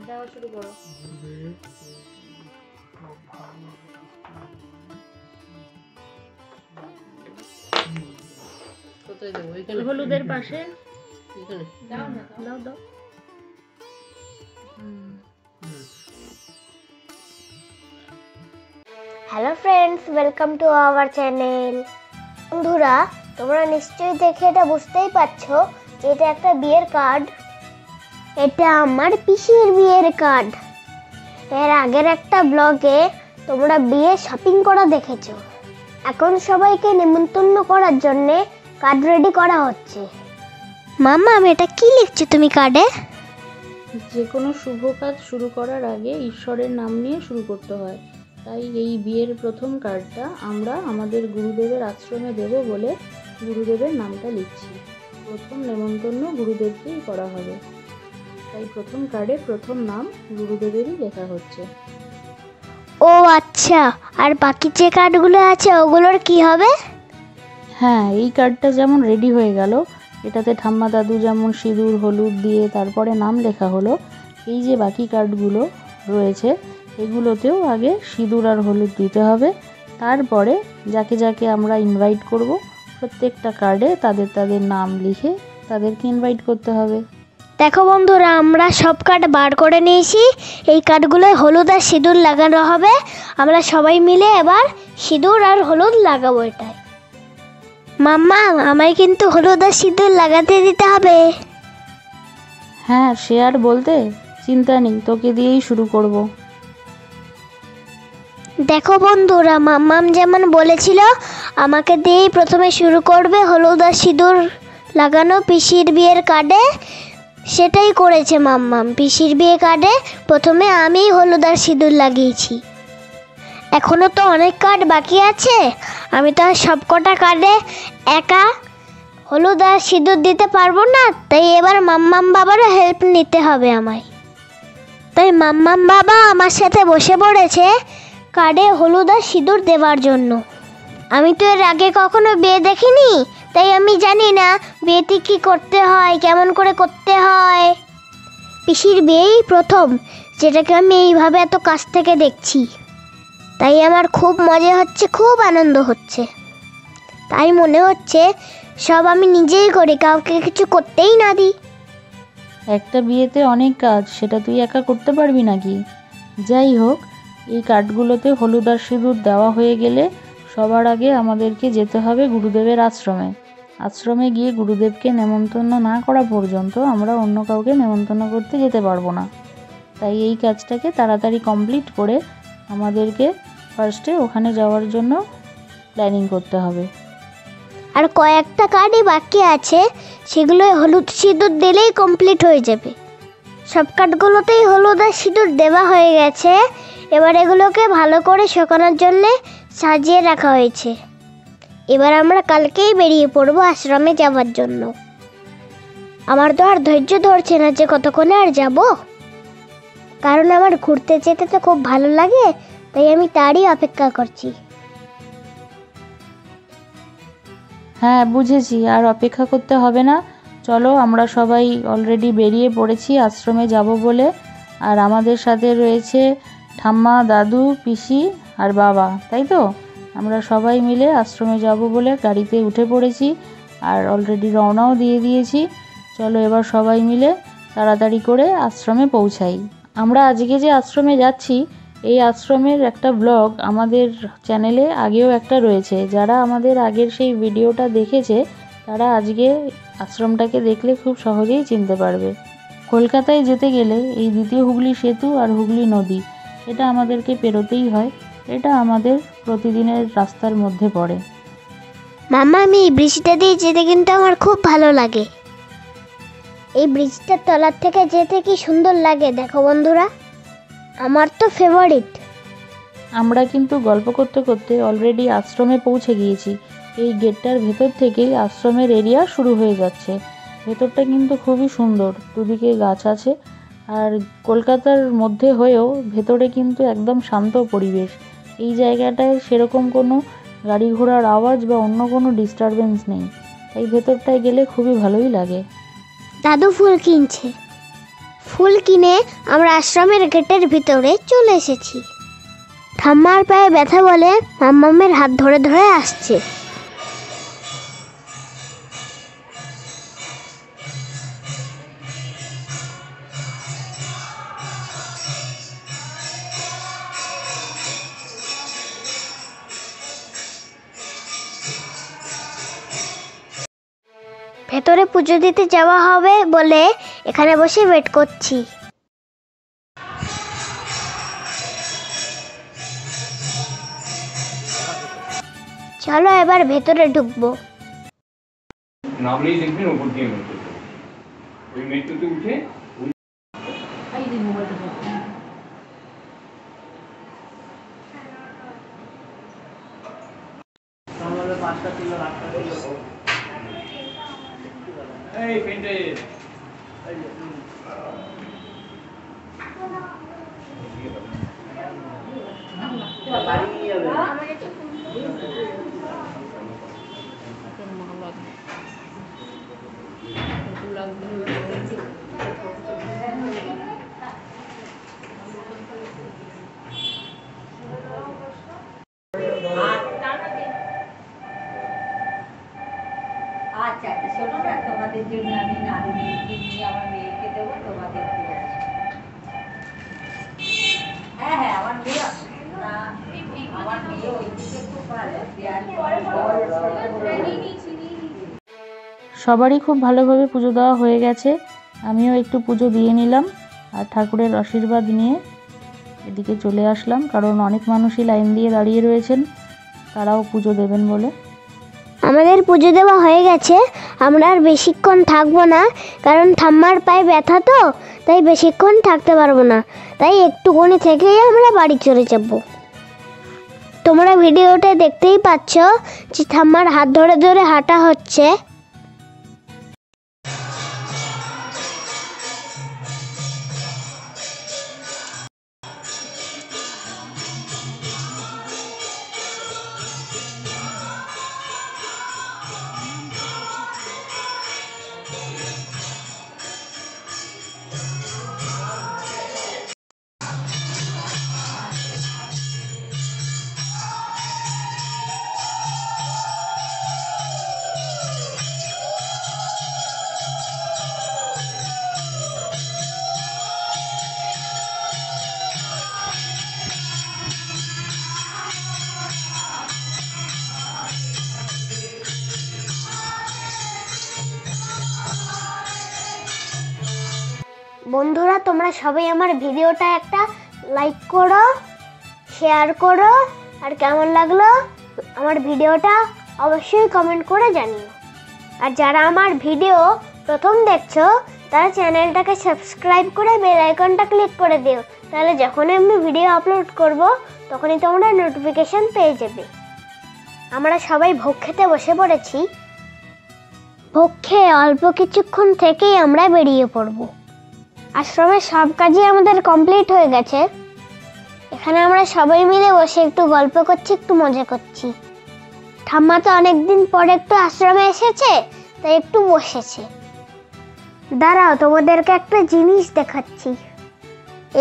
দেওয়া শুরু করো। কোথায় দেবো? এখানে হলুদের পাশে এখানে দাও না, দাও দাও। Hello friends, welcome to our channel. বন্ধুরা, তোমরা নিশ্চয়ই দেখে এটা বুঝতেই পারছো যে এটা একটা বিয়ের কার্ড। এটা আমার পিসির বিয়ের কার্ড। এর আগের একটা ব্লগে তোমরা বিয়ে শপিং করা দেখেছো। এখন সবাইকে নিমন্ত্রণ করার জন্যে কার্ড রেডি করা হচ্ছে। মাম্মা, এটা কি লিখছো তুমি কার্ডে? যে কোনো শুভ কাজ শুরু করার আগে ঈশ্বরের নাম নিয়ে শুরু করতে হয়। তাই এই বিয়ের প্রথম কার্ডটা আমরা আমাদের গুরুদেবের আশ্রমে দেব বলে গুরুদেবের নামটা লিখছি। প্রথম নেমন্তন্ন গুরুদেবকেই করা হবে, তাই প্রথম কার্ডে প্রথম নাম গুরুদেবেরই লেখা হচ্ছে। ও আচ্ছা, আর বাকি যে কার্ডগুলো আছে ওগুলোর কি হবে? হ্যাঁ, এই কার্ডটা যেমন রেডি হয়ে গেল, এটাতে ঠাম্মা দাদু যেমন সিঁদুর হলুদ দিয়ে তারপরে নাম লেখা হলো, এই যে বাকি কার্ডগুলো রয়েছে এগুলোতেও আগে সিঁদুর আর হলুদ দিতে হবে। তারপরে যাকে যাকে আমরা ইনভাইট করব প্রত্যেকটা কার্ডে তাদের নাম লিখে তাদেরকে ইনভাইট করতে হবে। দেখো বন্ধুরা, আমরা সব কার্ড বার করে নিয়েছি। এই কার্ডগুলোয় হলুদ আর সিঁদুর লাগানো হবে। আমরা সবাই মিলে এবার সিঁদুর আর হলুদ লাগাবো এটাই। মাম্মা, আমায় কিন্তু হলুদ আর সিঁদুর লাগাতে দিতে হবে। হ্যাঁ, সে আর বলতে, চিন্তা নেই, তোকে দিয়েই শুরু করব। দেখো বন্ধুরা, মাম্মাম যেমন বলেছিল আমাকে দিয়েই প্রথমে শুরু করবে হলুদ আর সিঁদুর লাগানো পিসির বিয়ের কার্ডে, সেটাই করেছে মাম্মাম। পিসির বিয়ে কার্ডে প্রথমে আমি হলুদ আর সিঁদুর লাগিয়েছি। এখনও তো অনেক কার্ড বাকি আছে, আমি তো আর সবকটা কার্ডে একা হলুদ আর সিঁদুর দিতে পারবো না। তাই এবার মাম্মাম বাবারও হেল্প নিতে হবে আমায়। তাই মাম্মাম বাবা আমার সাথে বসে পড়েছে কার্ডে হলুদ আর সিঁদুর দেওয়ার জন্য। আমি তো এর আগে কখনো বিয়ে দেখিনি, তাই আমি জানি না বিয়েতে কি করতে হয়, কেমন করে করতে হয়। পিসির বিয়েই প্রথম যেটাকে আমি এইভাবে এত কাছ থেকে দেখছি, তাই আমার খুব মজা হচ্ছে, খুব আনন্দ হচ্ছে। তাই মনে হচ্ছে সব আমি নিজেই করি, কাউকে কিছু করতেই না দিই। একটা বিয়েতে অনেক কাজ, সেটা তুই একা করতে পারবি নাকি? যাই হোক, এই কার্ডগুলোতে হলুদ আর সিঁদুর দেওয়া হয়ে গেলে সবার আগে আমাদেরকে যেতে হবে গুরুদেবের আশ্রমে। আশ্রমে গিয়ে গুরুদেবকে নেমন্তন্ন না করা পর্যন্ত আমরা অন্য কাউকে নেমন্তন্ন করতে যেতে পারবো না। তাই এই কাজটাকে তাড়াতাড়ি কমপ্লিট করে আমাদেরকে ফার্স্টে ওখানে যাওয়ার জন্য প্ল্যানিং করতে হবে। আর কয়েকটা কার্ডই বাকি আছে, সেগুলো হলুদ সিঁদুর দিলেই কমপ্লিট হয়ে যাবে। সব কার্ডগুলোতেই হলুদ আর সিঁদুর দেওয়া হয়ে গেছে। এবার এগুলোকে ভালো করে শুকানোর জন্য সাজিয়ে রাখা হয়েছে। এবার আমরা কালকেই বেরিয়ে পড়বো আশ্রমে যাওয়ার জন্য। আমার তো আর ধৈর্য ধরছে না যে কতক্ষণে আর যাব, কারণ আমার ঘুরতে যেতে তো খুব ভালো লাগে, তাই আমি তারই অপেক্ষা করছি। হ্যাঁ, বুঝেছি, আর অপেক্ষা করতে হবে না। চলো, আমরা সবাই অলরেডি বেরিয়ে পড়েছি আশ্রমে যাব বলে। আর আমাদের সাথে রয়েছে ঠাম্মা, দাদু, পিসি আর বাবা, তাই তো? আমরা সবাই মিলে আশ্রমে যাব বলে গাড়িতে উঠে পড়েছি আর অলরেডি রওনাও দিয়ে দিয়েছি। চলো এবার সবাই মিলে তাড়াতাড়ি করে আশ্রমে পৌঁছাই। আমরা আজকে যে আশ্রমে যাচ্ছি, এই আশ্রমের একটা ব্লগ আমাদের চ্যানেলে আগেও একটা রয়েছে। যারা আমাদের আগের সেই ভিডিওটা দেখেছে তারা আজকে আশ্রমটাকে দেখলে খুব সহজেই চিনতে পারবে। কলকাতায় যেতে গেলে এই দ্বিতীয় হুগলি সেতু আর হুগলি নদী, এটা আমাদেরকে পেরোতেই হয়। এটা আমাদের প্রতিদিনের রাস্তার মধ্যে পড়ে। মামা, আমি এই ব্রিজটা দিয়ে যেতে কিন্তু আমার খুব ভালো লাগে। এই ব্রিজটার তলার থেকে যেতে কি সুন্দর লাগে দেখো বন্ধুরা, আমার তো ফেভারিট। আমরা কিন্তু গল্প করতে করতে অলরেডি আশ্রমে পৌঁছে গিয়েছি। এই গেটটার ভেতর থেকেই আশ্রমের এরিয়া শুরু হয়ে যাচ্ছে। ভেতরটা কিন্তু খুবই সুন্দর, দুদিকে গাছ আছে। আর কলকাতার মধ্যে হয়েও ভেতরে কিন্তু একদম শান্ত পরিবেশ। এই জায়গাটায় সেরকম কোনো গাড়ি ঘোড়ার আওয়াজ বা অন্য কোনো ডিস্টারবেন্স নেই, তাই ভেতরটায় গেলে খুবই ভালোই লাগে। দাদু ফুল কিনছে। ফুল কিনে আমরা আশ্রমের গেটের ভিতরে চলে এসেছি। ঠাম্মার পায়ে ব্যথা বলে মাম্মামের হাত ধরে ধরে আসছে। ভেতরে পুজো দিতে যাওয়া হবে বলে এখানে বসে ওয়েট করছি। চলো এবার ভেতরে ঢুকবো। নামলেই দেখবেন ওপর দিয়ে মেট্রো, ওই মেট্রোতে উঠে এই যে মোবাইলটা আমাদের 5টা ছিল 8টা ছিল। এই পেন্টে বাড়ি নিয়ে যাবে। আচ্ছা আচ্ছা শোনো না, তোমাদের জন্য আমি নাড়ু নিয়ে আমার মেয়েকে দেবো, তোমাদের দিয়ে আসবো। হ্যাঁ হ্যাঁ, আমার মেয়ে আমার মেয়ে ওই দিকে খুব ভালো। সবারই খুব ভালোভাবে পুজো দেওয়া হয়ে গেছে। আমিও একটু পুজো দিয়ে নিলাম আর ঠাকুরের আশীর্বাদ নিয়ে এদিকে চলে আসলাম, কারণ অনেক মানুষই লাইন দিয়ে দাঁড়িয়ে রয়েছেন, তারাও পুজো দেবেন বলে। আমাদের পুজো দেওয়া হয়ে গেছে। আমরা আর বেশিক্ষণ থাকবো না, কারণ ঠাম্মার পায়ে ব্যথা তো, তাই বেশিক্ষণ থাকতে পারবো না। তাই একটুখানি থেকেই আমরা বাড়ি চলে যাব। তোমরা ভিডিওটা দেখতেই পাচ্ছ যে ঠাম্মার হাত ধরে ধরে হাঁটা হচ্ছে। বন্ধুরা, তোমরা সবাই আমার ভিডিওটা একটা লাইক করো, শেয়ার করো, আর কেমন লাগলো আমার ভিডিওটা অবশ্যই কমেন্ট করে জানিও। আর যারা আমার ভিডিও প্রথম দেখছো তারা চ্যানেলটাকে সাবস্ক্রাইব করে বেল আইকনটা ক্লিক করে দিও, তাহলে যখনই আমি ভিডিও আপলোড করব তখনই তোমরা নোটিফিকেশন পেয়ে যাবে। আমরা সবাই ভোগ খেতে বসে পড়েছি। ভোগ খেয়ে অল্প কিছুক্ষণ থেকেই আমরা বেরিয়ে পড়ব। আশ্রমের সব কাজই আমাদের কমপ্লিট হয়ে গেছে। এখানে আমরা সবাই মিলে বসে একটু গল্প করছি, একটু মজা করছি। ঠাম্মা তো অনেকদিন পরে একটু আশ্রমে এসেছে, তাই একটু বসেছে। দাঁড়াও, তোমাদেরকে একটা জিনিস দেখাচ্ছি।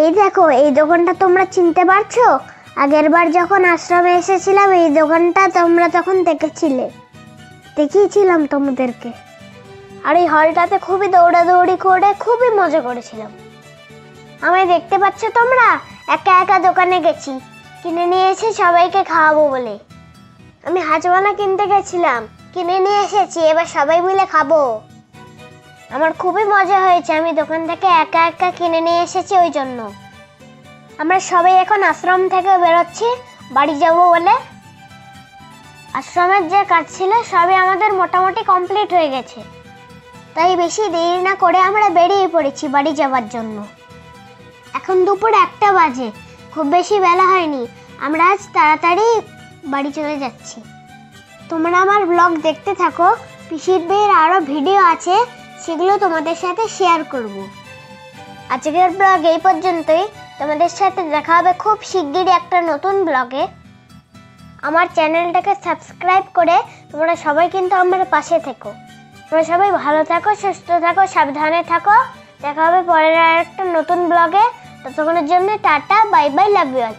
এই দেখো, এই দোকানটা তোমরা চিনতে পারছো? আগের বার যখন আশ্রমে এসেছিলাম এই দোকানটা তোমরা তখন দেখিয়েছিলাম তোমাদেরকে। আর এই হলটাতে খুবই দৌড়াদৌড়ি করে খুবই মজা করেছিলাম। আমায় দেখতে পাচ্ছ তোমরা? একা একা দোকানে গেছি, কিনে নিয়ে এসে সবাইকে খাওয়াবো বলে। আমি হাজমালা কিনতে গেছিলাম, কিনে নিয়ে এসেছি, এবার সবাই মিলে খাবো। আমার খুবই মজা হয়েছে, আমি দোকান থেকে একা একা কিনে নিয়ে এসেছি ওই জন্য। আমরা সবাই এখন আশ্রম থেকে বেরোচ্ছি বাড়ি যাব বলে। আশ্রমের যে কাজ ছিল সবই আমাদের মোটামুটি কমপ্লিট হয়ে গেছে, তাই বেশি দেরি না করে আমরা বেরিয়ে পড়েছি বাড়ি যাওয়ার জন্য। এখন দুপুর 1টা বাজে, খুব বেশি বেলা হয়নি। আমরা আজ তাড়াতাড়ি বাড়ি চলে যাচ্ছি। তোমরা আমার ব্লগ দেখতে থাকো, পিসির বিয়ের আরও ভিডিও আছে, সেগুলো তোমাদের সাথে শেয়ার করব। আজকের ব্লগ এই পর্যন্তই। তোমাদের সাথে দেখা হবে খুব শিগগিরই একটা নতুন ব্লগে। আমার চ্যানেলটাকে সাবস্ক্রাইব করে তোমরা সবাই কিন্তু আমার পাশে থেকো। তোমরা সবাই ভালো থাকো, সুস্থ থাকো, সাবধানে থাকো। দেখা হবে পরের আর একটা নতুন ব্লগে। ততক্ষণের জন্য tata, bye bye, love you all.